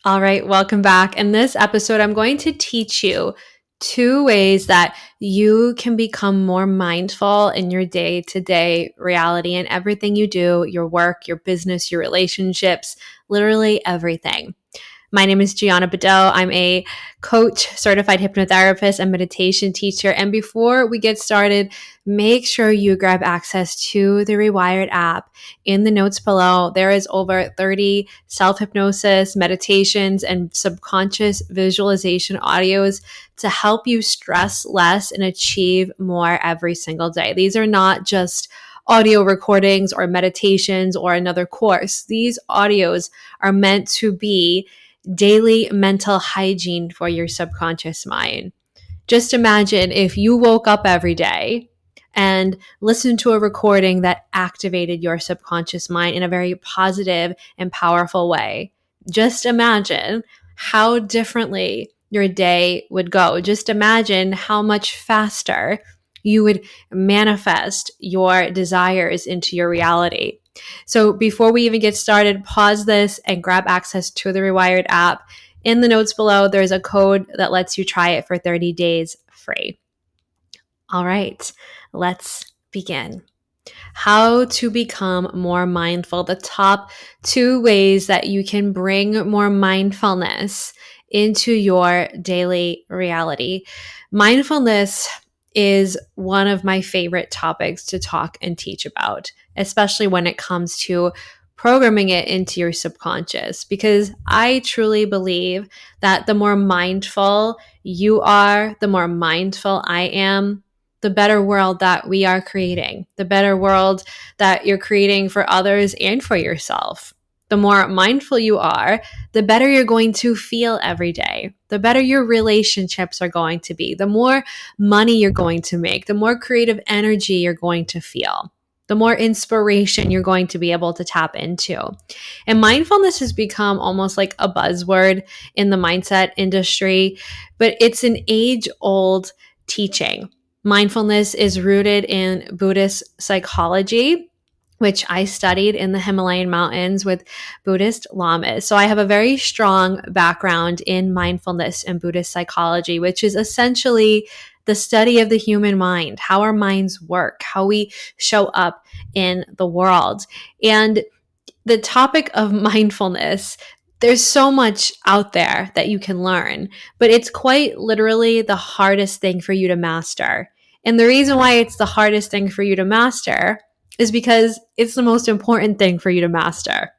All right, welcome back. In this episode, I'm going to teach you 2 ways that you can become more mindful in your day to day reality and everything you do, your work, your business, your relationships, literally everything. My name is Gianna Bedell. I'm a coach, certified hypnotherapist, and meditation teacher. And before we get started, make sure you grab access to the Rewired app. In the notes below, there is over 30 self-hypnosis, meditations, and subconscious visualization audios to help you stress less and achieve more every single day. These are not just audio recordings or meditations or another course. These audios are meant to be daily mental hygiene for your subconscious mind. Just imagine if you woke up every day and listened to a recording that activated your subconscious mind in a very positive and powerful way. Just imagine how differently your day would go. Just imagine how much faster you would manifest your desires into your reality. So before we even get started, pause this and grab access to the Rewired app. In the notes below, there's a code that lets you try it for 30 days free. All right, let's begin. How to become more mindful. The top 2 ways that you can bring more mindfulness into your daily reality. Mindfulness is one of my favorite topics to talk and teach about, especially when it comes to programming it into your subconscious, because I truly believe that the more mindful you are, the more mindful I am, the better world that we are creating, the better world that you're creating for others and for yourself. The more mindful you are, the better you're going to feel every day, the better your relationships are going to be, the more money you're going to make, the more creative energy you're going to feel, the more inspiration you're going to be able to tap into. And mindfulness has become almost like a buzzword in the mindset industry, but it's an age-old teaching. Mindfulness is rooted in Buddhist psychology, which I studied in the Himalayan mountains with Buddhist lamas. So I have a very strong background in mindfulness and Buddhist psychology, which is essentially the study of the human mind, how our minds work, how we show up in the world. And the topic of mindfulness, there's so much out there that you can learn, but it's quite literally the hardest thing for you to master. And the reason why it's the hardest thing for you to master is because it's the most important thing for you to master.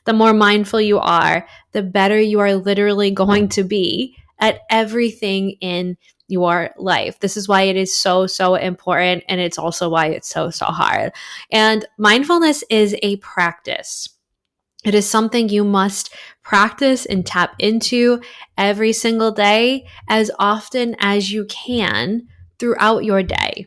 The more mindful you are, the better you are literally going to be at everything in your life. This is why it is so, so important. And it's also why it's so, so hard. And mindfulness is a practice. It is something you must practice and tap into every single day as often as you can throughout your day.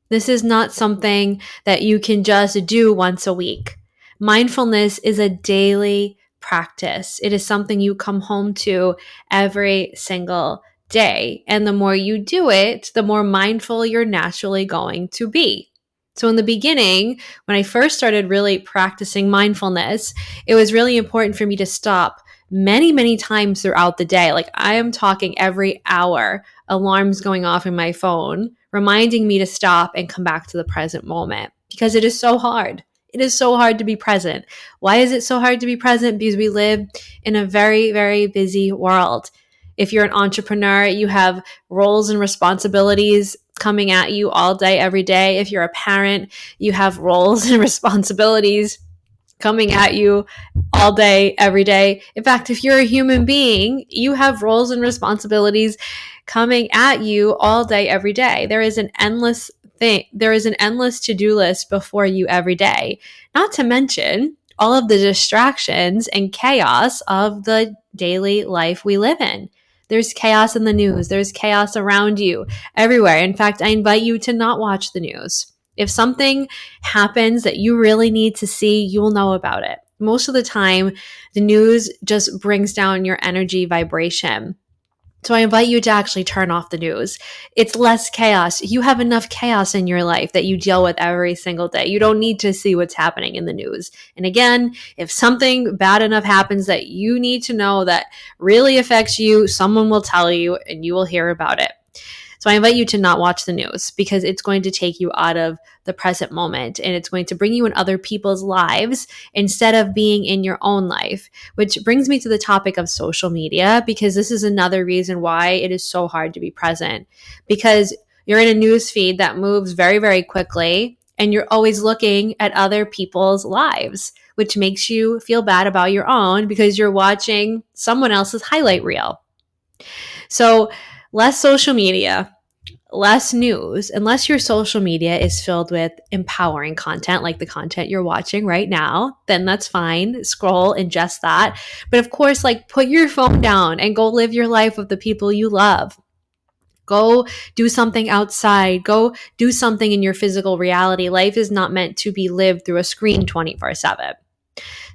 This is not something that you can just do once a week. Mindfulness is a daily practice. It is something you come home to every single day. And the more you do it, the more mindful you're naturally going to be. So in the beginning, when I first started really practicing mindfulness, it was really important for me to stop many, many times throughout the day. Like I am talking every hour, alarms going off in my phone, reminding me to stop and come back to the present moment because it is so hard. It is so hard to be present. Why is it so hard to be present? Because we live in a very, very busy world. If you're an entrepreneur, you have roles and responsibilities coming at you all day, every day. If you're a parent, you have roles and responsibilities coming at you all day, every day. In fact, if you're a human being, you have roles and responsibilities coming at you all day, every day. There is an endless to-do list before you every day. Not to mention all of the distractions and chaos of the daily life we live in. There's chaos in the news. There's chaos around you everywhere. In fact, I invite you to not watch the news. If something happens that you really need to see, you will know about it. Most of the time, the news just brings down your energy vibration So I invite you to actually turn off the news. It's less chaos. You have enough chaos in your life that you deal with every single day. You don't need to see what's happening in the news. And again, if something bad enough happens that you need to know that really affects you, someone will tell you and you will hear about it. So I invite you to not watch the news because it's going to take you out of the present moment and it's going to bring you in other people's lives instead of being in your own life, which brings me to the topic of social media, because this is another reason why it is so hard to be present, because you're in a news feed that moves very, very quickly and you're always looking at other people's lives, which makes you feel bad about your own because you're watching someone else's highlight reel. So less social media, less news, unless your social media is filled with empowering content like the content you're watching right now, then that's fine. Scroll, ingest that. But of course, like put your phone down and go live your life with the people you love. Go do something outside. Go do something in your physical reality. Life is not meant to be lived through a screen 24/7.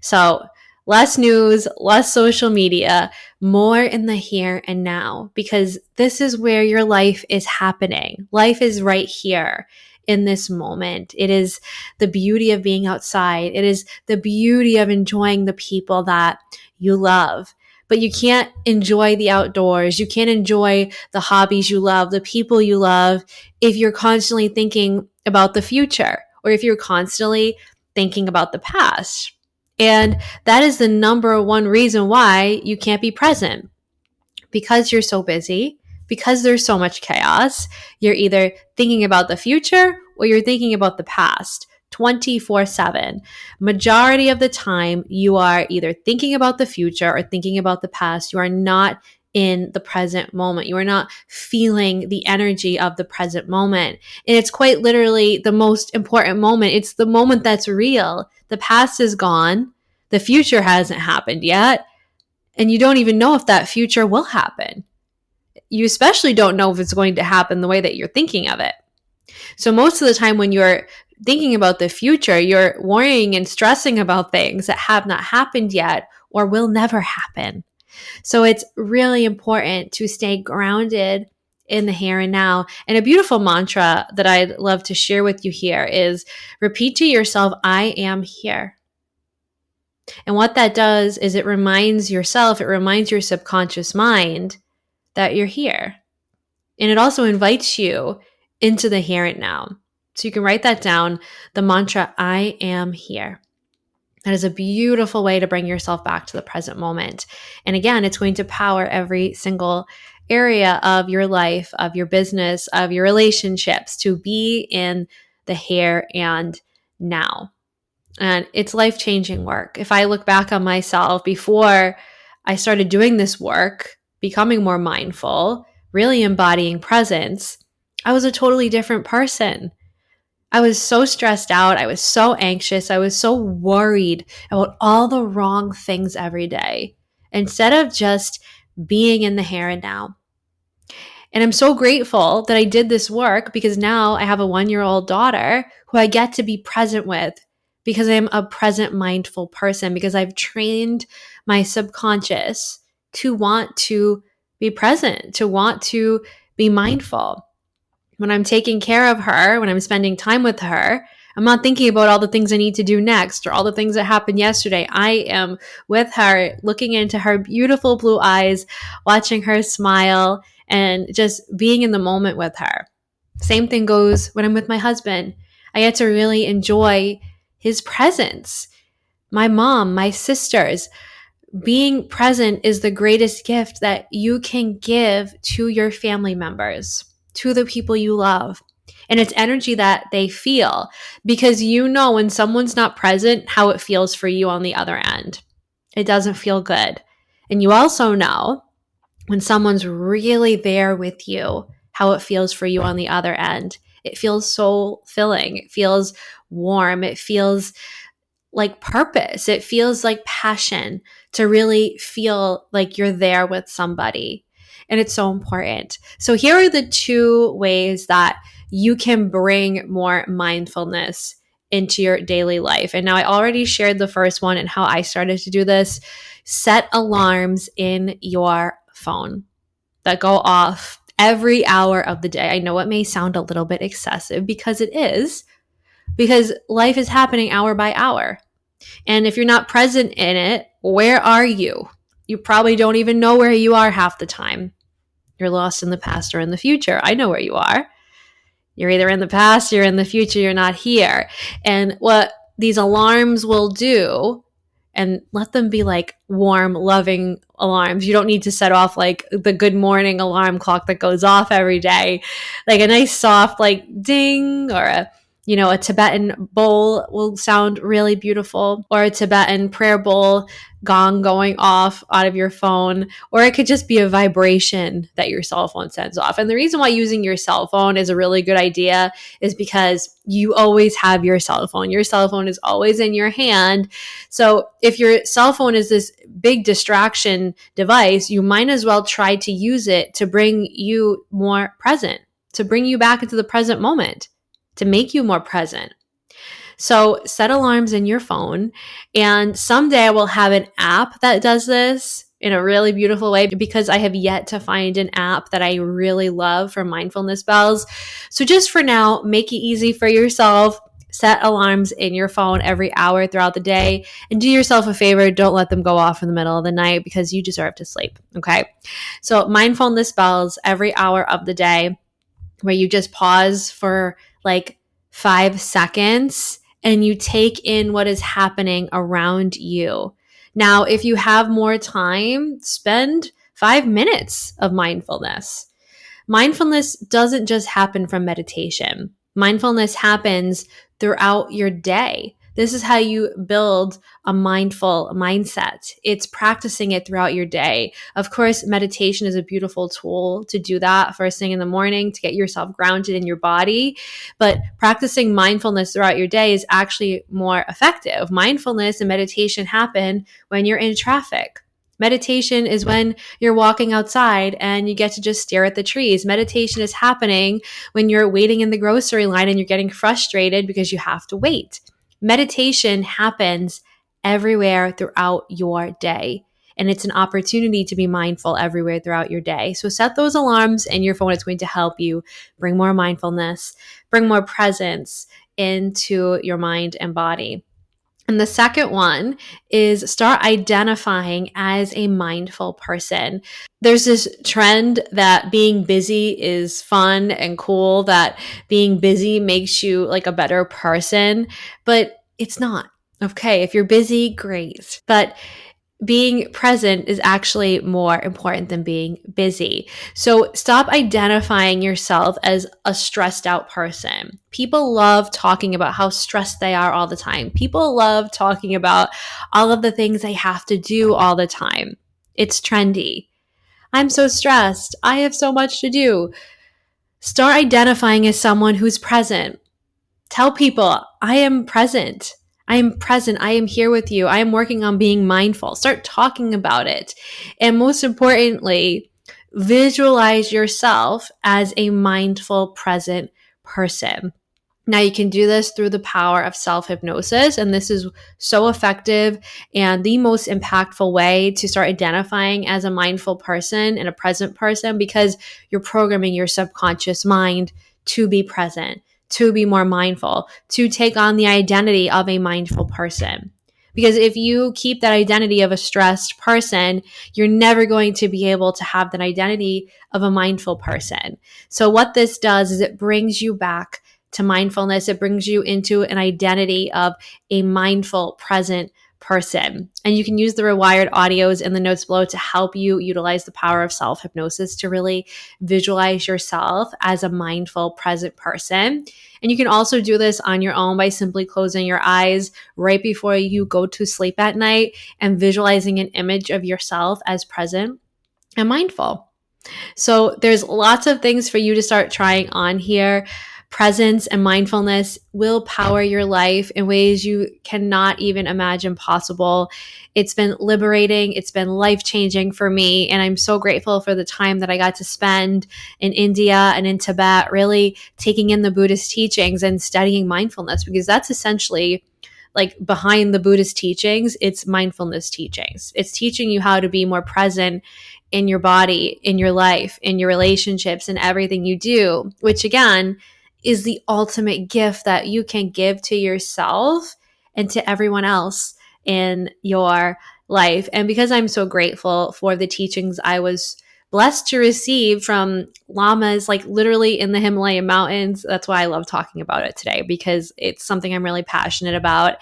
So less news, less social media, more in the here and now, because this is where your life is happening. Life is right here in this moment. It is the beauty of being outside. It is the beauty of enjoying the people that you love. But you can't enjoy the outdoors. You can't enjoy the hobbies you love, the people you love, if you're constantly thinking about the future or if you're constantly thinking about the past. And that is the number one reason why you can't be present. Because you're so busy, because there's so much chaos, you're either thinking about the future or you're thinking about the past 24/7. Majority of the time, you are either thinking about the future or thinking about the past. You are not in the present moment. You are not feeling the energy of the present moment. And it's quite literally the most important moment. It's the moment that's real. The past is gone. The future hasn't happened yet. And you don't even know if that future will happen. You especially don't know if it's going to happen the way that you're thinking of it. So most of the time when you're thinking about the future, you're worrying and stressing about things that have not happened yet or will never happen. So it's really important to stay grounded in the here and now. And a beautiful mantra that I'd love to share with you here is repeat to yourself, I am here. And what that does is it reminds your subconscious mind that you're here. And it also invites you into the here and now. So you can write that down, the mantra, I am here. That is a beautiful way to bring yourself back to the present moment. And again, it's going to power every single area of your life, of your business, of your relationships to be in the here and now. And it's life-changing work. If I look back on myself before I started doing this work, becoming more mindful, really embodying presence, I was a totally different person. I was so stressed out. I was so anxious. I was so worried about all the wrong things every day instead of just being in the here and now. And I'm so grateful that I did this work because now I have a 1-year-old daughter who I get to be present with because I'm a present mindful person, because I've trained my subconscious to want to be present, to want to be mindful. When I'm taking care of her, when I'm spending time with her, I'm not thinking about all the things I need to do next or all the things that happened yesterday. I am with her, looking into her beautiful blue eyes, watching her smile, and just being in the moment with her. Same thing goes when I'm with my husband. I get to really enjoy his presence. My mom, my sisters. Being present is the greatest gift that you can give to your family members, to the people you love. And it's energy that they feel, because you know when someone's not present, how it feels for you on the other end. It doesn't feel good. And you also know when someone's really there with you, how it feels for you on the other end. It feels so filling. It feels warm. It feels like purpose. It feels like passion to really feel like you're there with somebody. And it's so important. So here are the 2 ways that you can bring more mindfulness into your daily life. And now I already shared the first one and how I started to do this. Set alarms in your phone. that go off every hour of the day. I know it may sound a little bit excessive because it is, because life is happening hour by hour. And if you're not present in it, where are you? You probably don't even know where you are half the time. You're lost in the past or in the future. I know where you are. You're either in the past, you're in the future, you're not here. And what these alarms will do, and let them be like warm, loving alarms. You don't need to set off like the good morning alarm clock that goes off every day. Like a nice soft like ding, or a Tibetan bowl will sound really beautiful, or a Tibetan prayer bowl gong going off out of your phone, or it could just be a vibration that your cell phone sends off. And the reason why using your cell phone is a really good idea is because you always have your cell phone. Your cell phone is always in your hand. So if your cell phone is this big distraction device, you might as well try to use it to bring you more present, to bring you back into the present moment, to make you more present. So set alarms in your phone, and someday I will have an app that does this in a really beautiful way, because I have yet to find an app that I really love for mindfulness bells. So just for now, make it easy for yourself. Set alarms in your phone every hour throughout the day, and do yourself a favor. Don't let them go off in the middle of the night, because you deserve to sleep. Okay. So mindfulness bells every hour of the day, where you just pause for like 5 seconds and you take in what is happening around you. Now, if you have more time, spend 5 minutes of mindfulness. Mindfulness doesn't just happen from meditation. Mindfulness happens throughout your day. This is how you build a mindful mindset. It's practicing it throughout your day. Of course, meditation is a beautiful tool to do that first thing in the morning to get yourself grounded in your body. But practicing mindfulness throughout your day is actually more effective. Mindfulness and meditation happen when you're in traffic. Meditation is when you're walking outside and you get to just stare at the trees. Meditation is happening when you're waiting in the grocery line and you're getting frustrated because you have to wait. Meditation happens everywhere throughout your day, and it's an opportunity to be mindful everywhere throughout your day. So set those alarms in your phone. It's going to help you bring more mindfulness, bring more presence into your mind and body. And the second one is start identifying as a mindful person. There's this trend that being busy is fun and cool, that being busy makes you like a better person, but it's not. Okay, if you're busy, great. But being present is actually more important than being busy. So stop identifying yourself as a stressed out person. People love talking about how stressed they are all the time. People love talking about all of the things they have to do all the time. It's trendy. I'm so stressed. I have so much to do. Start identifying as someone who's present. Tell people, I am present. I am present. I am here with you. I am working on being mindful. Start talking about it. And most importantly, visualize yourself as a mindful, present person. Now, you can do this through the power of self-hypnosis, and this is so effective and the most impactful way to start identifying as a mindful person and a present person, because you're programming your subconscious mind to be present, to be more mindful, to take on the identity of a mindful person. Because if you keep that identity of a stressed person, you're never going to be able to have that identity of a mindful person. So what this does is it brings you back to mindfulness. It brings you into an identity of a mindful, present person. And you can use the Rewired audios in the notes below to help you utilize the power of self-hypnosis to really visualize yourself as a mindful, present person. And you can also do this on your own by simply closing your eyes right before you go to sleep at night and visualizing an image of yourself as present and mindful. So there's lots of things for you to start trying on here. Presence and mindfulness will power your life in ways you cannot even imagine possible. It's been liberating. It's been life-changing for me. And I'm so grateful for the time that I got to spend in India and in Tibet, really taking in the Buddhist teachings and studying mindfulness, because that's essentially like behind the Buddhist teachings, it's mindfulness teachings. It's teaching you how to be more present in your body, in your life, in your relationships, in everything you do, which again is the ultimate gift that you can give to yourself and to everyone else in your life. And because I'm so grateful for the teachings I was blessed to receive from lamas, like literally in the Himalayan mountains, that's why I love talking about it today, because it's something I'm really passionate about.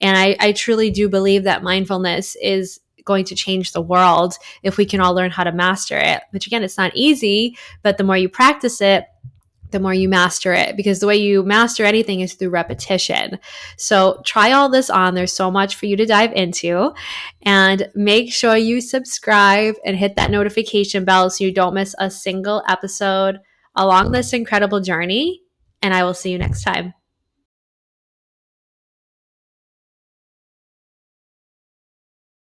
And I truly do believe that mindfulness is going to change the world if we can all learn how to master it, which again, it's not easy, but the more you practice it, the more you master it, because the way you master anything is through repetition. So try all this on. There's so much for you to dive into, and make sure you subscribe and hit that notification bell so you don't miss a single episode along this incredible journey. And I will see you next time.